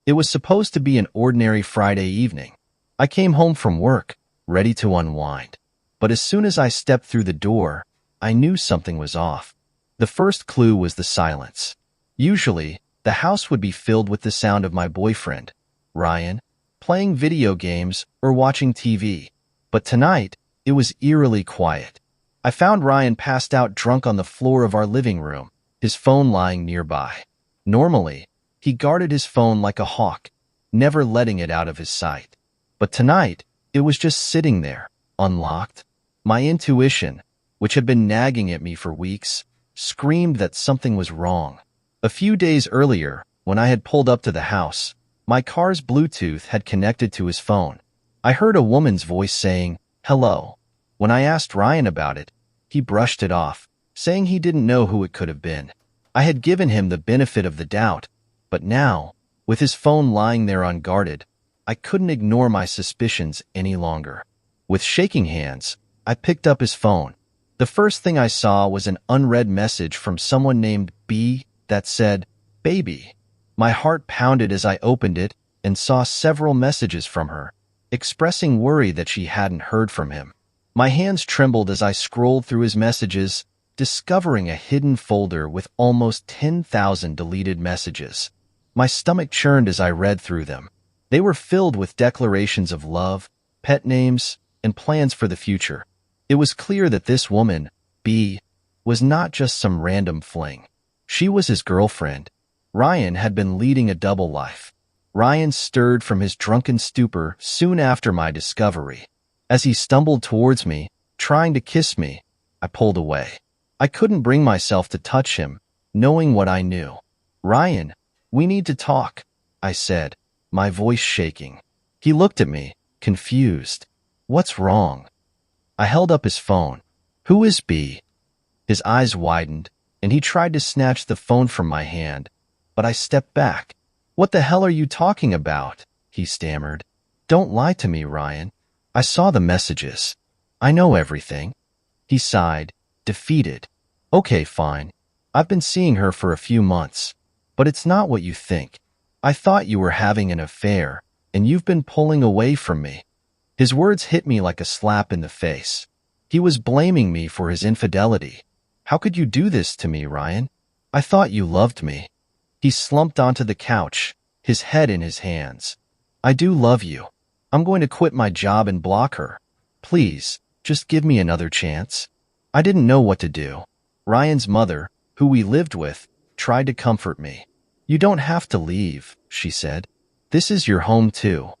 It was supposed to be an ordinary Friday evening. I came home from work, ready to unwind. But as soon as I stepped through the door, I knew something was off. The first clue was the silence. Usually, the house would be filled with the sound of my boyfriend, Ryan, playing video games or watching TV. But tonight, it was eerily quiet. I found Ryan passed out drunk on the floor of our living room, his phone lying nearby. Normally, he guarded his phone like a hawk, never letting it out of his sight. But tonight, it was just sitting there, unlocked. My intuition, which had been nagging at me for weeks, screamed that something was wrong. A few days earlier, when I had pulled up to the house, my car's Bluetooth had connected to his phone. I heard a woman's voice saying, "Hello." When I asked Ryan about it, he brushed it off, saying he didn't know who it could have been. I had given him the benefit of the doubt, but now, with his phone lying there unguarded, I couldn't ignore my suspicions any longer. With shaking hands, I picked up his phone. The first thing I saw was an unread message from someone named B that said, "Baby." My heart pounded as I opened it and saw several messages from her, expressing worry that she hadn't heard from him. My hands trembled as I scrolled through his messages, discovering a hidden folder with almost 10,000 deleted messages. My stomach churned as I read through them. They were filled with declarations of love, pet names, and plans for the future. It was clear that this woman, B, was not just some random fling. She was his girlfriend. Ryan had been leading a double life. Ryan stirred from his drunken stupor soon after my discovery. As he stumbled towards me, trying to kiss me, I pulled away. I couldn't bring myself to touch him, knowing what I knew. "Ryan, we need to talk," I said, my voice shaking. He looked at me, confused. "What's wrong?" I held up his phone. "Who is B?" His eyes widened, and he tried to snatch the phone from my hand, but I stepped back. "What the hell are you talking about?" he stammered. "Don't lie to me, Ryan. I saw the messages. I know everything." He sighed, defeated. "Okay, fine. I've been seeing her for a few months, but it's not what you think. I thought you were having an affair, and you've been pulling away from me." His words hit me like a slap in the face. He was blaming me for his infidelity. "How could you do this to me, Ryan? I thought you loved me." He slumped onto the couch, his head in his hands. "I do love you. I'm going to quit my job and block her. Please, just give me another chance." I didn't know what to do. Ryan's mother, who we lived with, tried to comfort me. "You don't have to leave," she said. "This is your home too."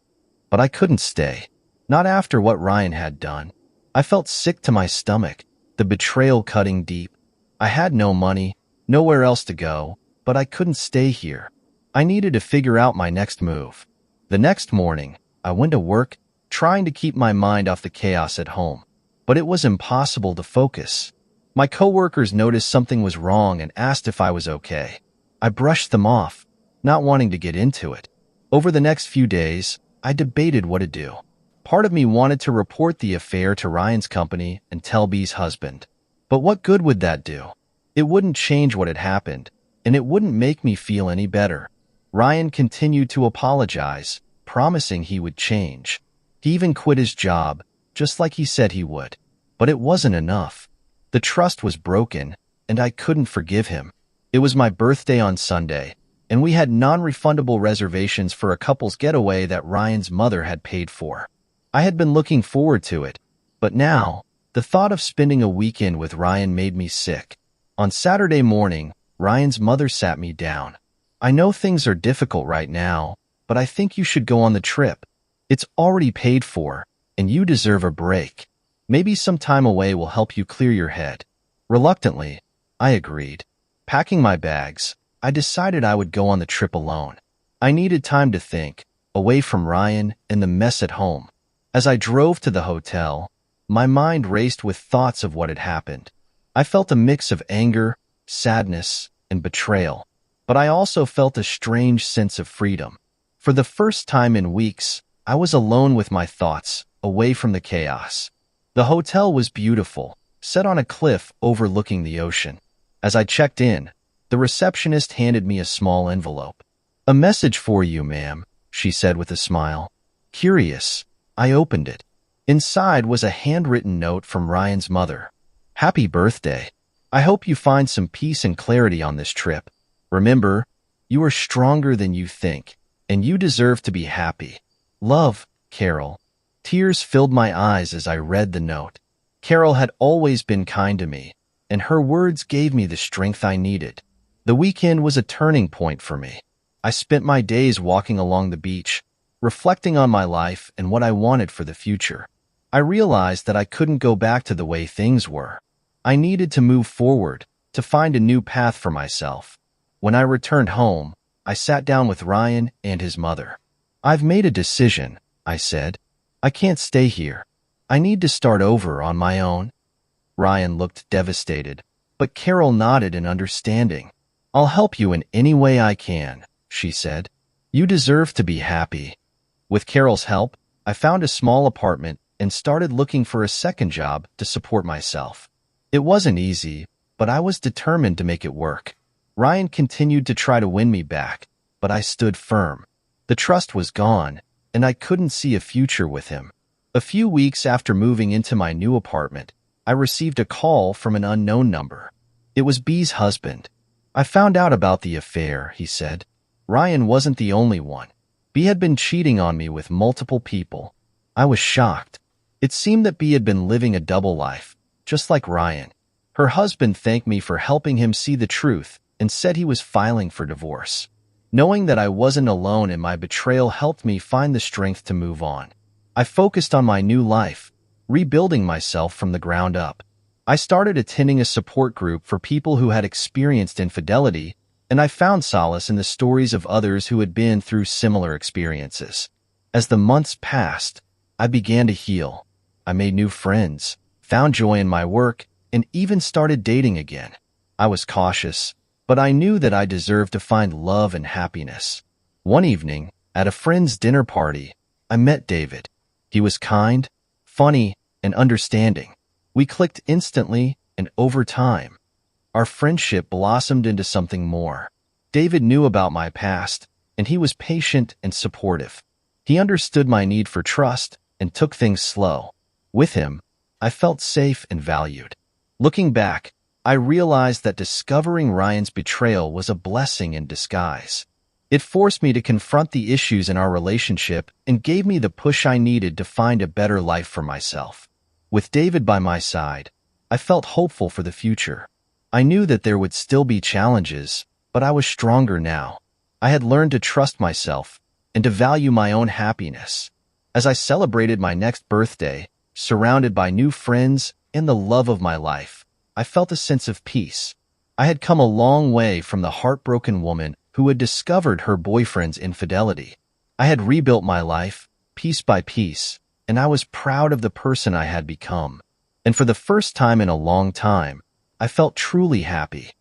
But I couldn't stay. Not after what Ryan had done. I felt sick to my stomach, the betrayal cutting deep. I had no money, nowhere else to go, but I couldn't stay here. I needed to figure out my next move. The next morning, I went to work, trying to keep my mind off the chaos at home. But it was impossible to focus. My coworkers noticed something was wrong and asked if I was okay. I brushed them off, not wanting to get into it. Over the next few days, I debated what to do. Part of me wanted to report the affair to Ryan's company and tell B's husband. But what good would that do? It wouldn't change what had happened, and it wouldn't make me feel any better. Ryan continued to apologize, promising he would change. He even quit his job, just like he said he would. But it wasn't enough. The trust was broken, and I couldn't forgive him. It was my birthday on Sunday, and we had non-refundable reservations for a couple's getaway that Ryan's mother had paid for. I had been looking forward to it, but now, the thought of spending a weekend with Ryan made me sick. On Saturday morning, Ryan's mother sat me down. "I know things are difficult right now, but I think you should go on the trip. It's already paid for, and you deserve a break. Maybe some time away will help you clear your head." Reluctantly, I agreed. Packing my bags, I decided I would go on the trip alone. I needed time to think, away from Ryan and the mess at home. As I drove to the hotel, my mind raced with thoughts of what had happened. I felt a mix of anger, sadness, and betrayal, but I also felt a strange sense of freedom. For the first time in weeks, I was alone with my thoughts, away from the chaos. The hotel was beautiful, set on a cliff overlooking the ocean. As I checked in, the receptionist handed me a small envelope. "A message for you, ma'am," she said with a smile. Curious, I opened it. Inside was a handwritten note from Ryan's mother. "Happy birthday. I hope you find some peace and clarity on this trip. Remember, you are stronger than you think, and you deserve to be happy. Love, Carol." Tears filled my eyes as I read the note. Carol had always been kind to me, and her words gave me the strength I needed. The weekend was a turning point for me. I spent my days walking along the beach, reflecting on my life and what I wanted for the future. I realized that I couldn't go back to the way things were. I needed to move forward, to find a new path for myself. When I returned home, I sat down with Ryan and his mother. "I've made a decision," I said. "I can't stay here. I need to start over on my own." Ryan looked devastated, but Carol nodded in understanding. "I'll help you in any way I can," she said. "You deserve to be happy." With Carol's help, I found a small apartment and started looking for a second job to support myself. It wasn't easy, but I was determined to make it work. Ryan continued to try to win me back, but I stood firm. The trust was gone, and I couldn't see a future with him. A few weeks after moving into my new apartment, I received a call from an unknown number. It was B's husband. "I found out about the affair," he said. "Ryan wasn't the only one. B had been cheating on me with multiple people." I was shocked. It seemed that B had been living a double life, just like Ryan. Her husband thanked me for helping him see the truth and said he was filing for divorce. Knowing that I wasn't alone in my betrayal helped me find the strength to move on. I focused on my new life, rebuilding myself from the ground up. I started attending a support group for people who had experienced infidelity, and I found solace in the stories of others who had been through similar experiences. As the months passed, I began to heal. I made new friends, found joy in my work, and even started dating again. I was cautious, but I knew that I deserved to find love and happiness. One evening, at a friend's dinner party, I met David. He was kind, funny, and understanding. We clicked instantly, and over time, our friendship blossomed into something more. David knew about my past, and he was patient and supportive. He understood my need for trust and took things slow. With him, I felt safe and valued. Looking back, I realized that discovering Ryan's betrayal was a blessing in disguise. It forced me to confront the issues in our relationship and gave me the push I needed to find a better life for myself. With David by my side, I felt hopeful for the future. I knew that there would still be challenges, but I was stronger now. I had learned to trust myself and to value my own happiness. As I celebrated my next birthday, surrounded by new friends and the love of my life, I felt a sense of peace. I had come a long way from the heartbroken woman who had discovered her boyfriend's infidelity. I had rebuilt my life, piece by piece, and I was proud of the person I had become. And for the first time in a long time, I felt truly happy.